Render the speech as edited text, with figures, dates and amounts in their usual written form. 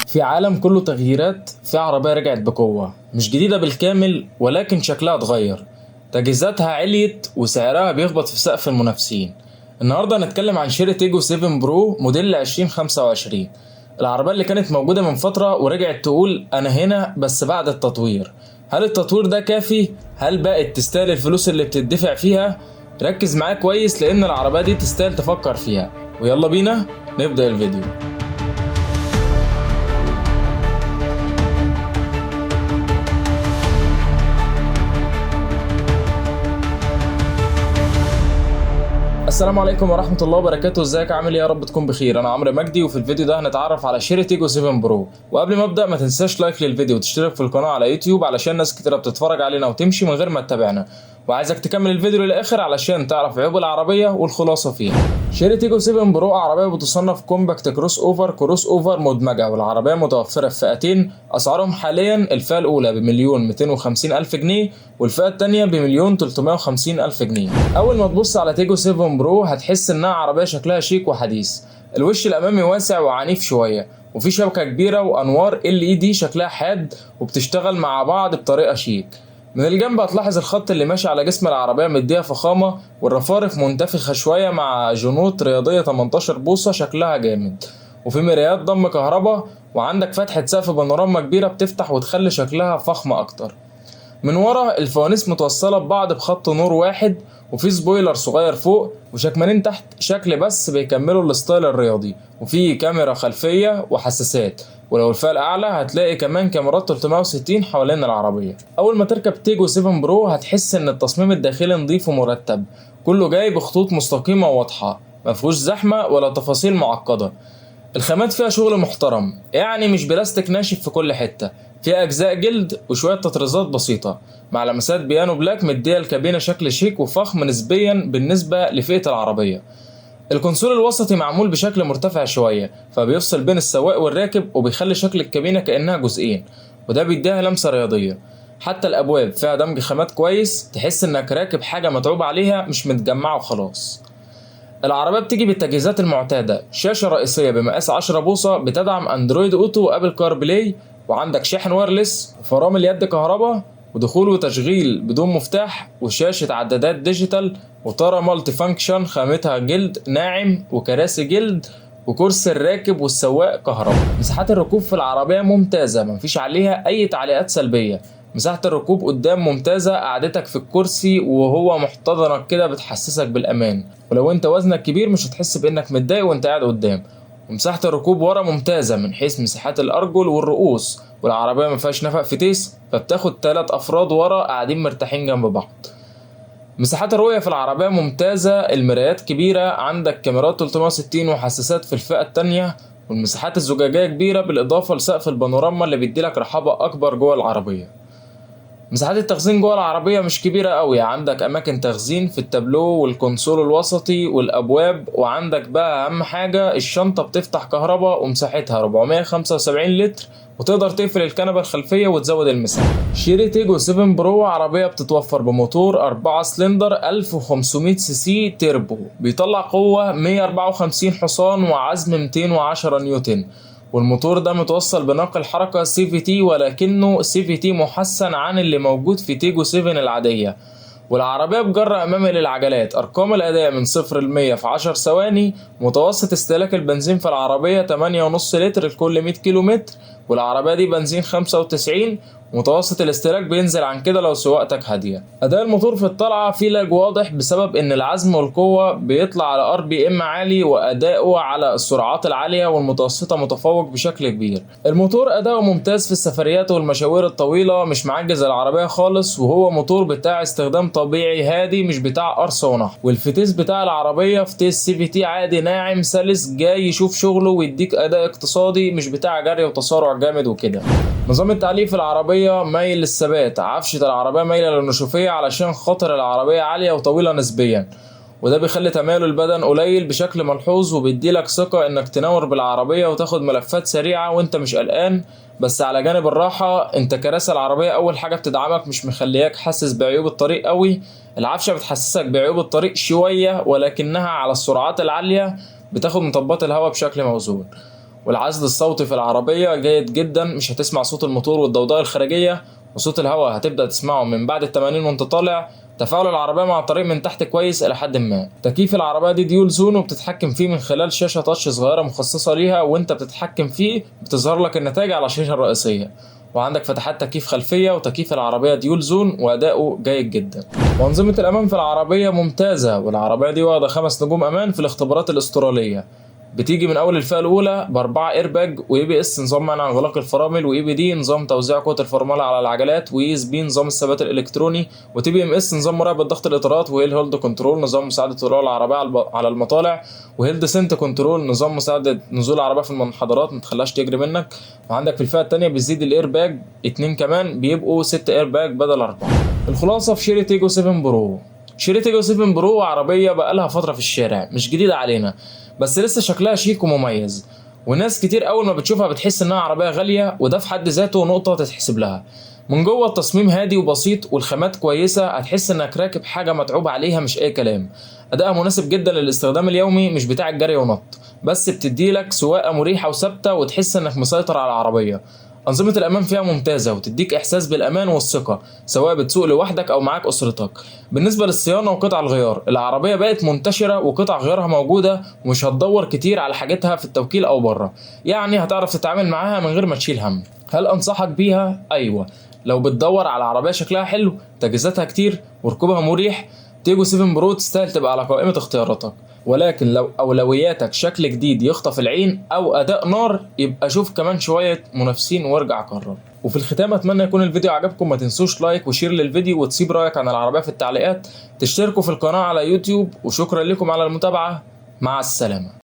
في عالم كله تغييرات، في عربية رجعت بقوة، مش جديدة بالكامل ولكن شكلها اتغير. تجهيزاتها عليت وسعرها بيخبط في سقف المنافسين. النهاردة هنتكلم عن شيري تيجو 7 برو موديل 2025. العربية اللي كانت موجودة من فترة ورجعت تقول أنا هنا بس بعد التطوير. هل التطوير ده كافي؟ هل بقت تستاهل الفلوس اللي بتدفع فيها؟ ركز معايا كويس لأن العربية دي تستاهل تفكر فيها. ويلا بينا نبدأ الفيديو. السلام عليكم ورحمة الله وبركاته. ازيك عامل ايه؟ يا رب تكون بخير. انا عمرو مجدي وفي الفيديو ده هنتعرف على شيري تيجو 7 برو. وقبل ما ابدا ما تنساش لايك للفيديو وتشترك في القناة على يوتيوب علشان ناس كتيرة بتتفرج علينا وتمشي من غير ما تتابعنا. وعايزك تكمل الفيديو للاخر علشان تعرف عيوب العربية والخلاصة فيها. شيري تيجو 7 برو عربية بتصنف كومباكت كروس اوفر مدمجة، والعربية متوفرة في فئتين اسعارهم حاليا الفئة الاولى ب1,250,000 جنيه والفئة التانية ب1,350,000 جنيه. اول ما تبص على تيجو 7 برو هتحس انها عربية شكلها شيك وحديث. الوش الامامي واسع وعنيف شوية، وفي شبكة كبيرة وانوار LED شكلها حاد وبتشتغل مع بعض بطريقة شيك. من الجنب هتلاحظ الخط اللي ماشي على جسم العربية مديها فخامة، والرفارف منتفخة شوية مع جنوط رياضية 18 بوصة شكلها جامد. وفي مرايات ضم كهرباء، وعندك فتحة سقف بانوراما كبيرة بتفتح وتخلي شكلها فخمة أكتر. من ورا الفوانيس متوصلة ببعض بخط نور واحد، وفي سبويلر صغير فوق وشكمانين تحت شكل بس بيكملوا الستايل الرياضي، وفي كاميرا خلفية وحساسات. ولو الفئة الأعلى هتلاقي كمان كاميرات 360 حوالين العربية. أول ما تركب تيجو 7 برو هتحس إن التصميم الداخلي نظيف ومرتب، كله جاي بخطوط مستقيمة وواضحة، مفيهوش زحمة ولا تفاصيل معقدة. الخامات فيها شغل محترم، يعني مش بلاستيك ناشف في كل حتة، فيها أجزاء جلد وشوية تطريزات بسيطة مع لمسات بيانو بلاك مدية الكابينة شكل شيك وفخم نسبيا بالنسبة لفئة العربية. الكونسول الوسطي معمول بشكل مرتفع شوية، فبيفصل بين السواق والراكب وبيخلي شكل الكابينة كأنها جزئين، وده بيديها لمسة رياضية. حتى الأبواب فيها دمج خامات كويس، تحس إنك راكب حاجة متعوب عليها مش متجمعة وخلاص. العربية بتيجي بالتجهيزات المعتادة، شاشة رئيسية بمقاس 10 بوصة بتدعم اندرويد اوتو وابل كار بلاي، وعندك شاحن وايرلس وفرامل يد كهرباء ودخول وتشغيل بدون مفتاح، وشاشة عدادات ديجيتال، وطارة مالتي فانكشن خامتها جلد ناعم، وكراسي جلد، وكرسي الراكب والسواق كهرباء. مساحات الركوب في العربية ممتازة، مفيش عليها أي تعليقات سلبية. مساحة الركوب قدام ممتازة، قعدتك في الكرسي وهو محتضنك كده بتحسسك بالأمان، ولو انت وزنك كبير مش هتحس بانك متضايق وانت قاعد قدام. ومساحة الركوب ورا ممتازة من حيث مساحات الأرجل والرؤوس، والعربية مفيهاش نفق فتيس، فبتاخد 3 أفراد ورا قاعدين مرتاحين جنب بعض. مساحات الرؤية في العربية ممتازة، المرايات كبيرة، عندك كاميرات 360 وحساسات في الفئة التانية، والمساحات الزجاجية كبيرة بالإضافة لسقف البانوراما اللي بيديلك رحابة أكبر جوه العربية. مساحات التخزين جوه العربية مش كبيرة قوي، عندك أماكن تخزين في التابلو والكونسول الوسطي والأبواب، وعندك بقى أهم حاجة الشنطة بتفتح كهرباء ومساحتها 475 لتر، وتقدر تقفل الكنبة الخلفية وتزود المساحة. شيري تيجو 7 برو عربية بتتوفر بموتور 4 سلندر 1500 سي سي تيربو، بيطلع قوة 154 حصان وعزم 210 نيوتن. والموتور ده متوصل بناقل حركة CVT، ولكنه CVT محسن عن اللي موجود في تيجو 7 العادية. والعربية بجرة أمامي للعجلات. أرقام الأداء من 0 ل 100 في 10 ثواني. متوسط استهلاك البنزين في العربية 8.5 لتر لكل 100 كيلومتر، والعربية دي بنزين 95. متوسط الاستهلاك بينزل عن كده لو سواقتك هادية. أداء الموتور في الطلعة فيه لاج واضح بسبب إن العزم والقوة بيطلع على RPM عالي، وأداؤه على السرعات العالية والمتوسطة متفوق بشكل كبير. الموتور أداؤه ممتاز في السفريات والمشاوير الطويلة، مش معجز العربية خالص، وهو موتور بتاع استخدام طبيعي هادي مش بتاع قرص ونحر. والفتيس بتاع العربية فتيس CVT عادي ناعم سلس، جاي يشوف شغله ويديك أداء اقتصادي مش بتاع جري وتسارع جامد وكده. نظام التعليق في العربية مايل للثبات، عفشة العربية مايلة للنشوفية علشان خاطر العربية عالية وطويلة نسبيا، وده بيخلي تمايل البدن قليل بشكل ملحوظ، وبيديلك ثقة انك تنور بالعربية وتاخد ملفات سريعة وانت مش قلقان. بس على جانب الراحة، انت كراسي العربية اول حاجة بتدعمك مش مخلياك حاسس بعيوب الطريق قوي. العفشة بتحسسك بعيوب الطريق شوية، ولكنها على السرعات العالية بتاخد مطبات الهواء بشكل موزون. والعزل الصوتي في العربية جيد جدا، مش هتسمع صوت الموتور والضوضاء الخارجية، وصوت الهواء هتبدأ تسمعه من بعد ال80 وانت طالع. تفاعل العربية مع الطريق من تحت كويس إلى حد ما. تكييف العربية دي ديول زون، وبتتحكم فيه من خلال شاشة تاتش صغيرة مخصصة ليها، وانت بتتحكم فيه بتظهر لك النتائج على الشاشة الرئيسية. وعندك فتحات تكييف خلفية، وتكييف العربية ديول زون وأداؤه جيد جدا. وأنظمة الأمان في العربية ممتازة، والعربية دي واخدة 5 نجوم أمان في الاختبارات الأسترالية. بتيجي من اول الفئه الاولى ب4 ايرباج، واي بي اس نظام منع انغلاق الفرامل، واي بي دي نظام توزيع قوه الفرمله على العجلات، واي اس بي نظام الثبات الالكتروني، وتي بي ام اس نظام مراقبه ضغط الاطارات، وهيل هولد كنترول نظام مساعده طلوع العربيه على المطالع، وهيل ديسنت كنترول نظام مساعده نزول العربيه في المنحدرات ما تخليهاش تجري منك. وعندك في الفئه الثانيه بيزيد الايرباج 2 كمان، بيبقوا 6 ايرباج بدل 4. الخلاصه في شيري تيجو 7 برو. شيري تيجو 7 برو عربيه بقالها فتره في الشارع، مش جديده علينا، بس لسه شكلها شيك ومميز، وناس كتير اول ما بتشوفها بتحس انها عربيه غاليه، وده في حد ذاته نقطه تتحسب لها. من جوه التصميم هادي وبسيط، والخامات كويسه، هتحس انك راكب حاجه متعوب عليها مش اي كلام. ادائها مناسب جدا للاستخدام اليومي، مش بتاع الجري ونط، بس بتديلك سواقه مريحه وثابته وتحس انك مسيطر على العربيه. أنظمة الأمان فيها ممتازة، وتديك إحساس بالأمان والثقة سواء بتسوق لوحدك أو معاك أسرتك. بالنسبة للصيانة وقطع الغيار، العربية بقت منتشرة وقطع غيارها موجودة، ومش هتدور كتير على حاجتها في التوكيل أو بره، يعني هتعرف تتعامل معاها من غير ما تشيل هم. هل أنصحك بيها؟ أيوة، لو بتدور على عربية شكلها حلو، تجهيزاتها كتير، وركوبها مريح، تيجو 7 برو تستاهل تبقى على قائمة اختياراتك. ولكن لو أولوياتك شكل جديد يخطف العين أو أداء نار، يبقى شوف كمان شوية منافسين وارجع قرر. وفي الختام أتمنى يكون الفيديو عجبكم، ما تنسوش لايك وشير للفيديو، وتسيب رأيك عن العربية في التعليقات، تشتركوا في القناة على يوتيوب، وشكرا لكم على المتابعة. مع السلامة.